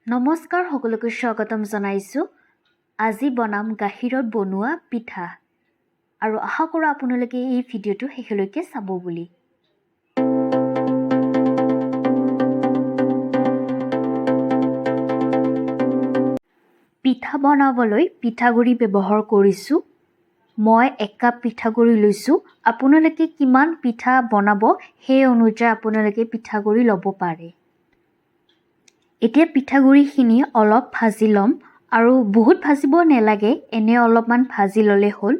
নমস্কাৰ সকলোকে স্বাগতম জনাইছোঁ। আজি বনাম গাখীৰত বনোৱা পিঠা আৰু আশা কৰোঁ আপোনালোকে এই ভিডিঅ'টো শেষলৈকে চাব বুলি। পিঠা বনাবলৈ পিঠাগুড়ি ব্যৱহাৰ কৰিছোঁ। মই 1 কাপ পিঠাগুড়ি লৈছোঁ। আপোনালোকে কিমান পিঠা বনাব সেই অনুযায়ী আপোনালোকে পিঠাগুড়ি ল'ব পাৰে। এতিয়া পিঠাগুড়িখিনি অলপ ভাজি ল'ম আৰু বহুত ভাজিব নালাগে, এনে অলপমান ভাজি ল'লে হ'ল।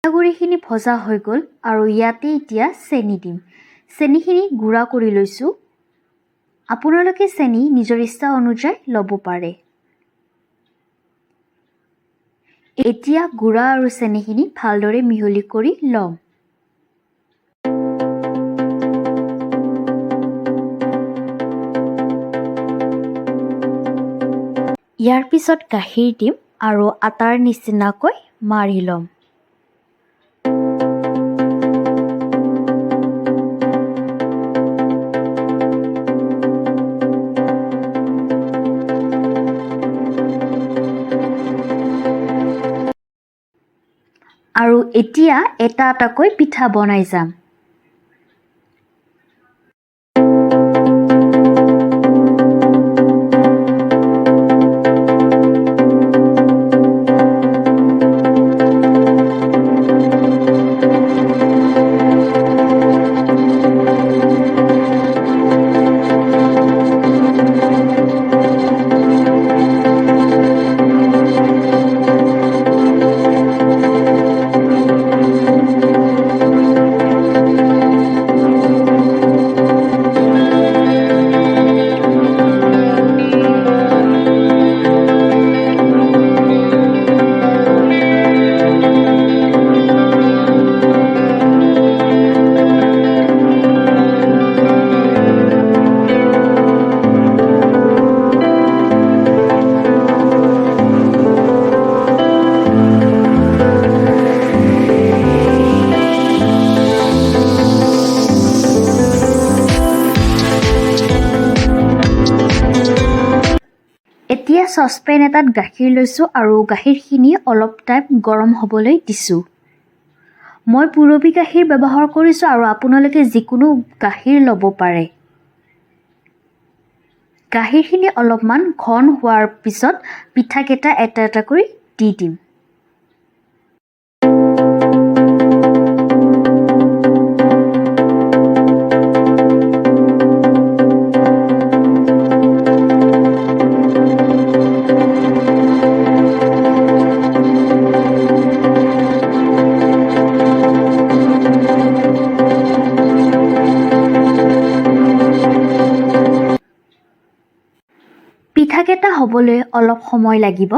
পিঠাগুড়িখিনি ভজা হৈ গ'ল আৰু ইয়াতে এতিয়া চেনি দিম। চেনিখিনি গুড়া কৰি লৈছোঁ। আপোনালোকে চেনি নিজৰ ইচ্ছা অনুযায়ী ল'ব পাৰে। এতিয়া গুড়া আৰু চেনিখিনি ভালদৰে মিহলি কৰি ল'ম। ইয়াৰ পিছত গাখীৰ দিম আৰু আটাৰ নিচিনাকৈ মাৰি ল'ম। আৰু এতিয়া এটা এটাকৈ পিঠা বনাই যাম। এতিয়া চচপেন এটাত গাখীৰ লৈছোঁ আৰু গাখীৰখিনি অলপ টাইম গৰম হ'বলৈ দিছোঁ। মই পুৰবী গাখীৰ ব্যৱহাৰ কৰিছোঁ আৰু আপোনালোকে যিকোনো গাখীৰ ল'ব পাৰে। গাখীৰখিনি অলপমান ঘন হোৱাৰ পিছত পিঠাকেইটা এটা এটা কৰি দি দিম। পিঠাকেইটা হ'বলৈ অলপ সময় লাগিব।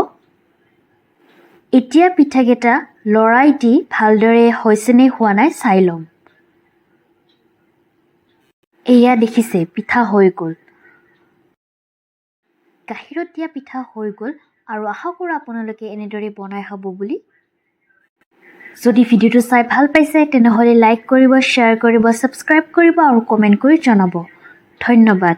এতিয়া পিঠাকেইটা লৰাই দি ভালদৰে হৈছেনে হোৱা নাই চাই ল'ম। এয়া দেখিছে পিঠা হৈ গ'ল। গাখীৰত দিয়া পিঠা হৈ গ'ল আৰু আশা কৰোঁ আপোনালোকে এনেদৰে বনাই খাব বুলি। যদি ভিডিঅ'টো চাই ভাল পাইছে তেনেহ'লে লাইক কৰিব, শ্বেয়াৰ কৰিব, ছাবস্ক্ৰাইব কৰিব আৰু কমেণ্ট কৰি জনাব। ধন্যবাদ।